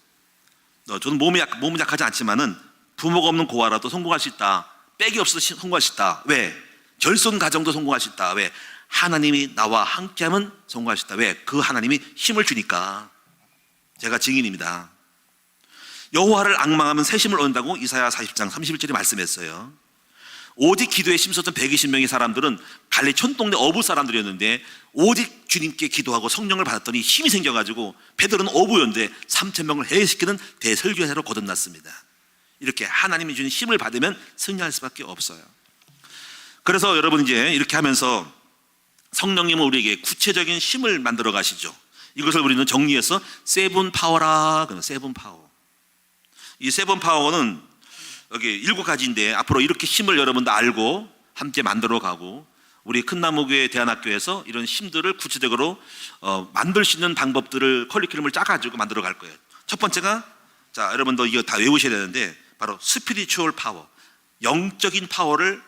저는 몸은 약하지 않지만은 부모가 없는 고아라도 성공할 수 있다. 백이 없어도 성공할 수 있다. 왜? 결손 가정도 성공할 수 있다. 왜? 하나님이 나와 함께하면 성공할 수 있다. 왜? 그 하나님이 힘을 주니까. 제가 증인입니다. 여호와를 앙망하면 새 힘을 얻는다고 이사야 40장 31절에 말씀했어요. 오직 기도에 힘썼던 120명의 사람들은 갈리 촌동네 어부 사람들이었는데 오직 주님께 기도하고 성령을 받았더니 힘이 생겨가지고 베드로는 어부였는데 3,000명을 해외시키는 대설교사로 거듭났습니다. 이렇게 하나님이 주는 힘을 받으면 승리할 수밖에 없어요. 그래서 여러분 이제 이렇게 하면서 성령님은 우리에게 구체적인 힘을 만들어 가시죠. 이것을 우리는 정리해서 세븐 파워라. 세븐 파워. 이 세븐 파워는 여기 7가지인데 앞으로 이렇게 힘을 여러분도 알고 함께 만들어 가고 우리 큰나무교회 대안학교에서 이런 힘들을 구체적으로 만들 수 있는 방법들을 커리큘럼을 짜가지고 만들어 갈 거예요. 첫 번째가 자 여러분도 이거 다 외우셔야 되는데 바로 스피리추얼 파워, 영적인 파워를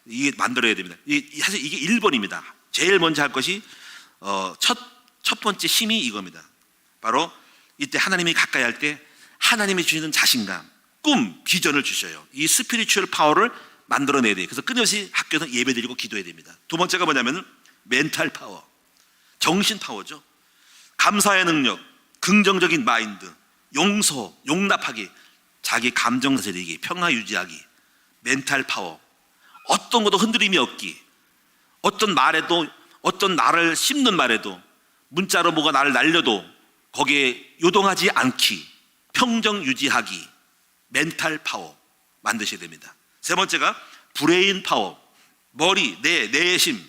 이게 만들어야 됩니다. 사실 이게 1번입니다. 제일 먼저 할 것이 첫 번째 힘이 이겁니다. 바로 이때 하나님이 가까이 할 때 하나님이 주시는 자신감, 꿈, 비전을 주셔요. 이 스피리추얼 파워를 만들어내야 돼요. 그래서 끊임없이 학교에서 예배드리고 기도해야 됩니다. 두 번째가 뭐냐면 멘탈 파워, 정신 파워죠. 감사의 능력, 긍정적인 마인드, 용서, 용납하기, 자기 감정 다스리기, 평화 유지하기, 멘탈 파워, 어떤 것도 흔들림이 없기, 어떤 말에도 어떤 나를 씹는 말에도 문자로 뭐가 나를 날려도 거기에 요동하지 않기, 평정 유지하기, 멘탈 파워 만드셔야 됩니다. 세 번째가 브레인 파워, 머리, 내심,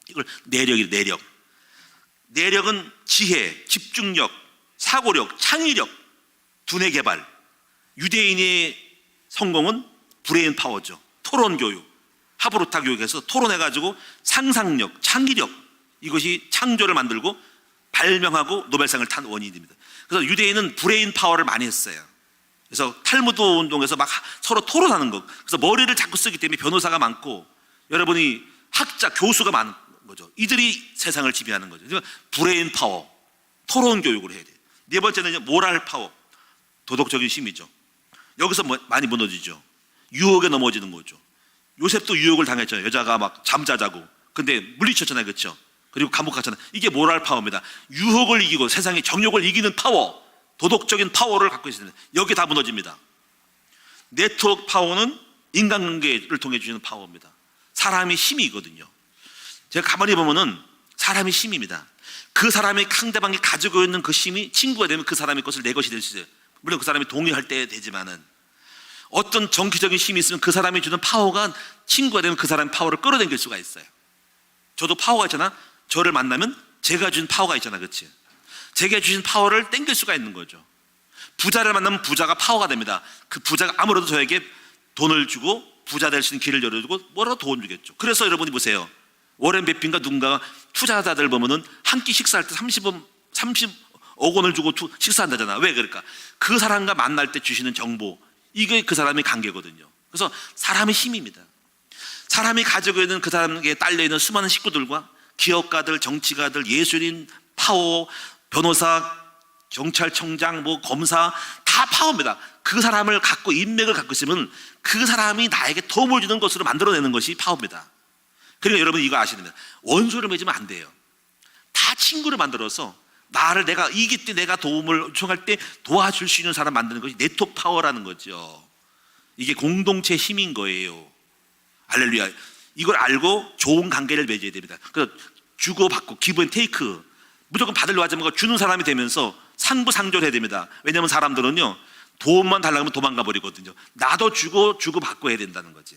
이걸 내력이에요. 내력은 지혜, 집중력, 사고력, 창의력, 두뇌 개발. 유대인의 성공은 브레인 파워죠. 토론 교육, 하브루타 교육에서 토론해가지고 상상력, 창의력, 이것이 창조를 만들고 발명하고 노벨상을 탄 원인입니다. 그래서 유대인은 브레인 파워를 많이 했어요. 그래서 탈무드 운동에서 막 서로 토론하는 거. 그래서 머리를 자꾸 쓰기 때문에 변호사가 많고 여러분이 학자, 교수가 많은 거죠. 이들이 세상을 지배하는 거죠. 그러니까 브레인 파워, 토론 교육을 해야 돼요. 네 번째는 모랄 파워, 도덕적인 힘이죠. 여기서 많이 무너지죠. 유혹에 넘어지는 거죠. 요셉도 유혹을 당했잖아요. 여자가 막 잠자자고. 근데 물리쳤잖아요. 그렇죠? 그리고 감옥 갔잖아요. 이게 모랄 파워입니다. 유혹을 이기고 세상의 정욕을 이기는 파워, 도덕적인 파워를 갖고 있습니다. 여기 다 무너집니다. 네트워크 파워는 인간관계를 통해 주시는 파워입니다. 사람이 힘이거든요. 제가 가만히 보면은 사람이 힘입니다. 그 사람이 상대방이 가지고 있는 그 힘이 친구가 되면 그 사람의 것을 내 것이 될 수 있어요. 물론 그 사람이 동의할 때 되지만은 어떤 정치적인 힘이 있으면 그 사람이 주는 파워가 친구가 되면 그 사람의 파워를 끌어당길 수가 있어요. 저도 파워가 있잖아. 저를 만나면 제가 준 파워가 있잖아. 그렇지? 제가 주신 파워를 땡길 수가 있는 거죠. 부자를 만나면 부자가 파워가 됩니다. 그 부자가 아무래도 저에게 돈을 주고 부자 될 수 있는 길을 열어주고 뭐라도 돈 주겠죠. 그래서 여러분이 보세요. 워렌 버핏인가 누군가 투자자들 보면은 한 끼 식사할 때 30억 원을 주고 식사한다잖아. 왜 그럴까? 그 사람과 만날 때 주시는 정보, 이게 그 사람의 관계거든요. 그래서 사람의 힘입니다. 사람이 가지고 있는 그 사람에게 딸려있는 수많은 식구들과 기업가들, 정치가들, 예술인, 파워, 변호사, 경찰청장, 검사 다 파워입니다. 그 사람을 갖고 인맥을 갖고 있으면 그 사람이 나에게 도움을 주는 것으로 만들어내는 것이 파워입니다. 그러니까 여러분 이거 아셔야 됩니다. 원수를 맺으면 안 돼요. 다 친구를 만들어서 나를 내가 이길 때 내가 도움을 요청할 때 도와줄 수 있는 사람 만드는 것이 네트워크 파워라는 거죠. 이게 공동체 힘인 거예요. 할렐루야. 이걸 알고 좋은 관계를 맺어야 됩니다. 그래서 주고받고 기브 앤 테이크, 무조건 받으려고 하지 말고 주는 사람이 되면서 상부상조해야 됩니다. 왜냐하면 사람들은요 도움만 달라고 하면 도망가 버리거든요. 나도 주고받고 해야 된다는 거지.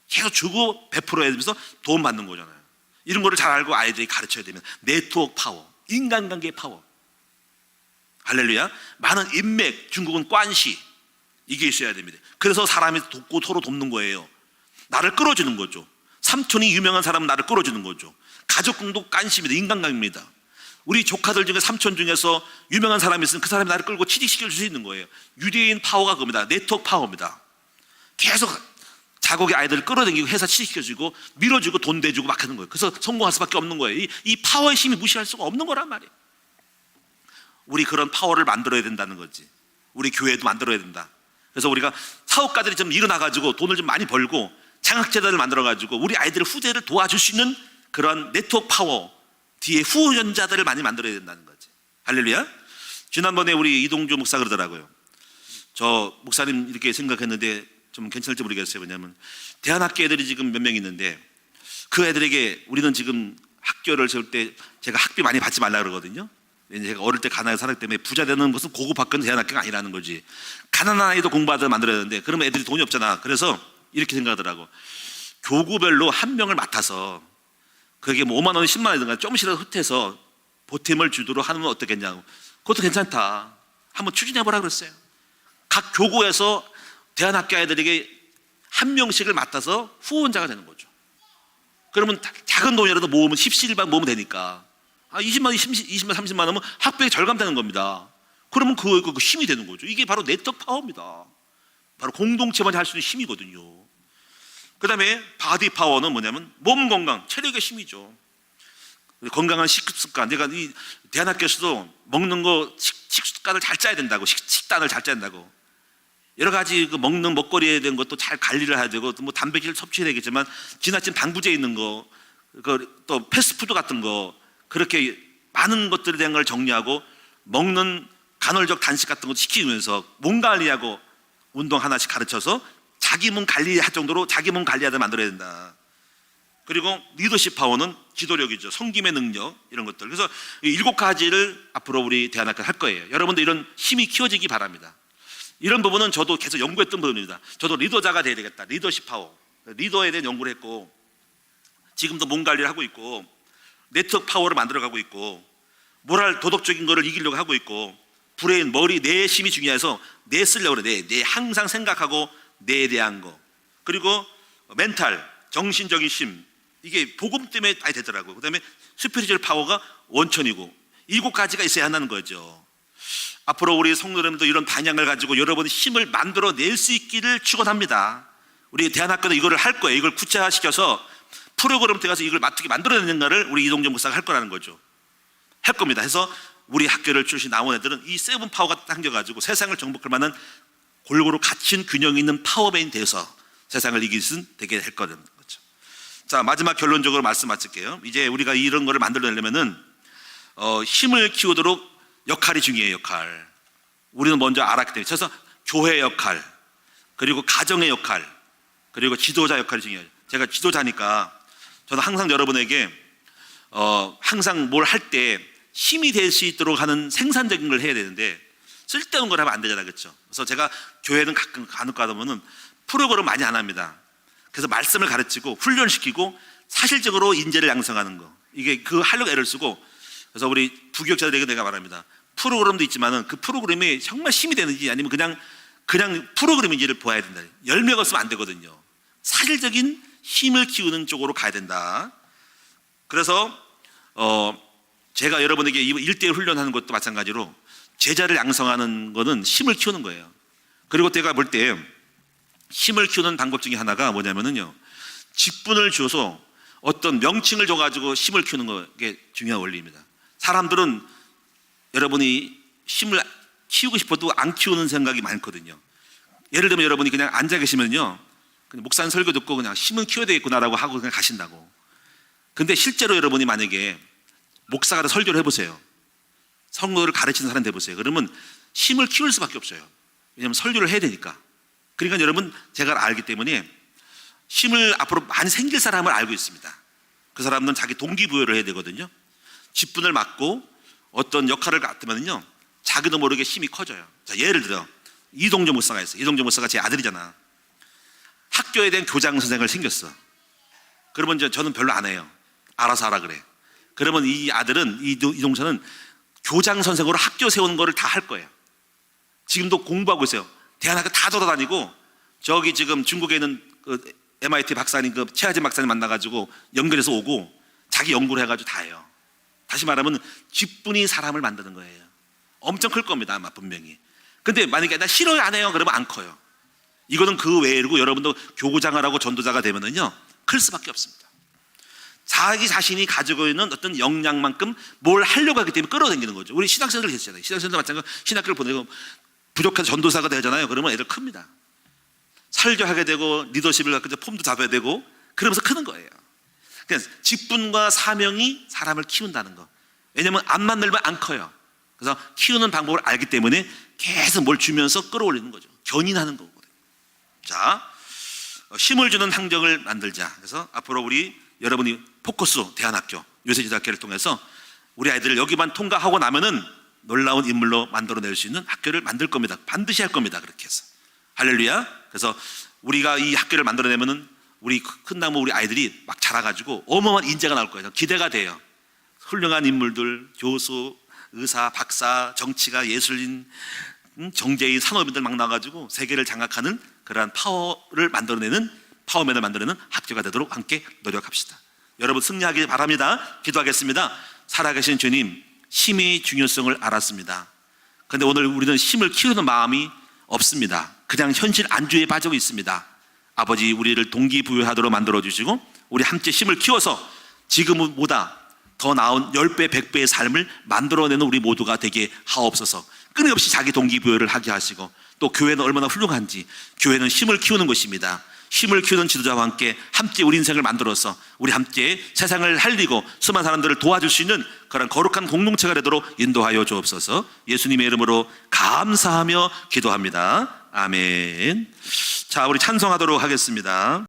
계속 주고 베풀어야 되면서 도움 받는 거잖아요. 이런 거를 잘 알고 아이들이 가르쳐야 되면 네트워크 파워, 인간관계의 파워. 할렐루야. 많은 인맥, 중국은 관시, 이게 있어야 됩니다. 그래서 사람이 돕고 서로 돕는 거예요. 나를 끌어주는 거죠. 삼촌이 유명한 사람은 나를 끌어주는 거죠. 가족궁도 관시입니다. 인간관계입니다. 우리 조카들 중에 삼촌 중에서 유명한 사람이 있으면 그 사람이 나를 끌고 취직시켜 줄 수 있는 거예요. 유대인 파워가 그겁니다. 네트워크 파워입니다. 계속 자국의 아이들을 끌어당기고 회사 취직시켜주고 밀어주고 돈 대주고 막 하는 거예요. 그래서 성공할 수밖에 없는 거예요. 이 파워의 힘이 무시할 수가 없는 거란 말이에요. 우리 그런 파워를 만들어야 된다는 거지. 우리 교회도 만들어야 된다. 그래서 우리가 사업가들이 좀 일어나가지고 돈을 좀 많이 벌고 장학재단을 만들어가지고 우리 아이들 후대를 도와줄 수 있는 그런 네트워크 파워, 뒤에 후연자들을 많이 만들어야 된다는 거지. 할렐루야. 지난번에 우리 이동주 목사 그러더라고요. 저 목사님 이렇게 생각했는데 좀 괜찮을지 모르겠어요. 왜냐하면 대안학교 애들이 지금 몇 명 있는데 그 애들에게 우리는 지금 학교를 세울 때 제가 학비 많이 받지 말라 그러거든요. 제가 어릴 때 가난하게 살았기 때문에 부자 되는 것은 고급 학교는 대안학교가 아니라는 거지. 가난한 아이도 공부하도록 만들어야 되는데 그러면 애들이 돈이 없잖아. 그래서 이렇게 생각하더라고. 교구별로 한 명을 맡아서 그게 뭐 5만 원, 10만 원이든가 조금씩이라도 흩어서 보탬을 주도록 하는 건 어떻겠냐고. 그것도 괜찮다. 한번 추진해보라 그랬어요. 각 교구에서 대안학교 아이들에게 한 명씩을 맡아서 후원자가 되는 거죠. 그러면 작은 돈이라도 모으면 10실만 모으면 되니까 20만 원, 20만, 30만 원이면 학비의 절감 되는 겁니다. 그러면 그 힘이 되는 거죠. 이게 바로 네트워크 파워입니다. 바로 공동체만 할 수 있는 힘이거든요. 그 다음에 바디 파워는 뭐냐면 몸 건강, 체력의 힘이죠. 건강한 식습관. 제가 이 대안학교에서도 먹는 거 식습관을 잘 짜야 된다고, 식단을 잘 짜야 된다고. 여러 가지 그 먹는 먹거리에 대한 것도 잘 관리를 해야 되고, 뭐 단백질 섭취해야 되겠지만 지나친 방부제 있는 거, 또 패스트푸드 같은 거, 그렇게 많은 것들에 대한 걸 정리하고 먹는 간헐적 단식 같은 것도 시키면서 몸 관리하고 운동 하나씩 가르쳐서 자기 몸 관리할 정도로 자기 몸 관리하듯 만들어야 된다. 그리고 리더십 파워는 지도력이죠. 섬김의 능력, 이런 것들. 그래서 이 7가지를 앞으로 우리 대안학교 할 거예요. 여러분들 이런 힘이 키워지기 바랍니다. 이런 부분은 저도 계속 연구했던 부분입니다. 저도 리더자가 돼야 되겠다. 리더십 파워, 리더에 대한 연구를 했고, 지금도 몸 관리를 하고 있고, 네트워크 파워를 만들어가고 있고, 모랄 도덕적인 거를 이기려고 하고 있고, 브레인, 머리, 뇌의 힘이 중요해서 뇌 쓰려고 그래. 뇌 항상 생각하고 뇌에 대한 거. 그리고 멘탈, 정신적인 힘, 이게 복음 때문에 많이 되더라고요. 그 다음에 스피리추얼 파워가 원천이고, 7가지가 있어야 한다는 거죠. 앞으로 우리 성도님도 이런 방향을 가지고 여러분의 힘을 만들어낼 수 있기를 축원합니다. 우리 대안학교는 이거를 할 거예요. 이걸 구체화시켜서 프로그램 때 가서 이걸 어떻게 만들어내는가를 우리 이동정 목사가 할 거라는 거죠. 할 겁니다. 해서 우리 학교를 출신 나온 애들은 이 세븐 파워가 당겨가지고 세상을 정복할 만한 골고루 갖춘 균형 있는 파워맨이 되어서 세상을 이길 수 되게 될 거라는 거죠. 자, 마지막 결론적으로 말씀 마칠게요. 이제 우리가 이런 거를 만들어내려면은 힘을 키우도록 역할이 중요해요. 역할. 우리는 먼저 알았기 때문에. 그래서 교회 역할, 그리고 가정의 역할, 그리고 지도자 역할이 중요해요. 제가 지도자니까 저는 항상 여러분에게 항상 뭘 할 때 힘이 될 수 있도록 하는 생산적인 걸 해야 되는데 쓸데없는 걸 하면 안 되잖아요. 그렇죠? 그래서 제가 교회는 가끔 가다 보면 프로그램 많이 안 합니다. 그래서 말씀을 가르치고 훈련시키고 사실적으로 인재를 양성하는 거, 이게 그 하려고 애를 쓰고, 그래서 우리 부교육자들에게 내가 말합니다. 프로그램도 있지만은 그 프로그램이 정말 힘이 되는지 아니면 그냥 프로그램인지를 보아야 된다. 열매가 없으면 안 되거든요. 사실적인 힘을 키우는 쪽으로 가야 된다. 그래서 제가 여러분에게 1대1 훈련하는 것도 마찬가지로 제자를 양성하는 거는 힘을 키우는 거예요. 그리고 제가 볼 때 힘을 키우는 방법 중에 하나가 뭐냐면요, 직분을 줘서 어떤 명칭을 줘가지고 힘을 키우는 게 중요한 원리입니다. 사람들은 여러분이 힘을 키우고 싶어도 안 키우는 생각이 많거든요. 예를 들면 여러분이 그냥 앉아 계시면요, 그냥 목사님 설교 듣고 그냥 힘은 키워야 되겠구나라고 하고 그냥 가신다고. 근데 실제로 여러분이 만약에 목사가 설교를 해보세요. 성도를 가르치는 사람 돼보세요. 그러면 힘을 키울 수밖에 없어요. 왜냐하면 설교를 해야 되니까. 그러니까 여러분, 제가 알기 때문에 힘을 앞으로 많이 생길 사람을 알고 있습니다. 그 사람은 자기 동기부여를 해야 되거든요. 직분을 맡고 어떤 역할을 맡으면요, 자기도 모르게 힘이 커져요. 자, 예를 들어 이동정 목사가 있어요. 이동정 목사가 제 아들이잖아. 학교에 대한 교장 선생을 생겼어. 그러면 저는 별로 안 해요. 알아서 하라 그래. 그러면 이 아들은, 이동찬은 교장 선생으로 학교 세우는 거를 다 할 거예요. 지금도 공부하고 있어요. 대안학교 다 돌아다니고, 저기 지금 중국에 있는 그 MIT 박사님, 그 최하진 박사님 만나가지고 연결해서 오고 자기 연구를 해가지고 다 해요. 다시 말하면 직분이 사람을 만드는 거예요. 엄청 클 겁니다, 아마 분명히. 근데 만약에 나 싫어요, 안 해요, 그러면 안 커요. 이거는 그 외이고, 여러분도 교구장을 하고 전도자가 되면은요, 클 수밖에 없습니다. 자기 자신이 가지고 있는 어떤 역량만큼 뭘 하려고 하기 때문에 끌어당기는 거죠. 우리 신학생들 계시잖아요. 신학생들 마찬가지로 신학교를 보내고 부족한 전도사가 되잖아요. 그러면 애들 큽니다. 설교하게 되고 리더십을 갖고 폼도 잡아야 되고 그러면서 크는 거예요. 그러니까 직분과 사명이 사람을 키운다는 거. 왜냐하면 앞만 늘면 안 커요. 그래서 키우는 방법을 알기 때문에 계속 뭘 주면서 끌어올리는 거죠. 견인하는 거거든요. 자, 힘을 주는 환경을 만들자. 그래서 앞으로 여러분이 포커스 대안학교, 요새지도학교를 통해서 우리 아이들을 여기만 통과하고 나면은 놀라운 인물로 만들어낼 수 있는 학교를 만들 겁니다. 반드시 할 겁니다. 그렇게 해서 할렐루야. 그래서 우리가 이 학교를 만들어내면은 우리 큰 나무 우리 아이들이 막 자라가지고 어마어마한 인재가 나올 거예요. 기대가 돼요. 훌륭한 인물들, 교수, 의사, 박사, 정치가, 예술인, 정재인, 산업인들 막 나와가지고 세계를 장악하는 그러한 파워맨을 만들어내는 학교가 되도록 함께 노력합시다. 여러분 승리하길 바랍니다. 기도하겠습니다. 살아계신 주님, 힘의 중요성을 알았습니다. 그런데 오늘 우리는 힘을 키우는 마음이 없습니다. 그냥 현실 안주에 빠지고 있습니다. 아버지, 우리를 동기부여하도록 만들어주시고 우리 함께 힘을 키워서 지금보다 더 나은 10배, 100배의 삶을 만들어내는 우리 모두가 되게 하옵소서. 끊임없이 자기 동기부여를 하게 하시고, 또 교회는 얼마나 훌륭한지, 교회는 힘을 키우는 것입니다. 힘을 키우는 지도자와 함께 우리 인생을 만들어서 우리 함께 세상을 살리고 수많은 사람들을 도와줄 수 있는 그런 거룩한 공동체가 되도록 인도하여 주옵소서. 예수님의 이름으로 감사하며 기도합니다. 아멘. 자, 우리 찬송하도록 하겠습니다.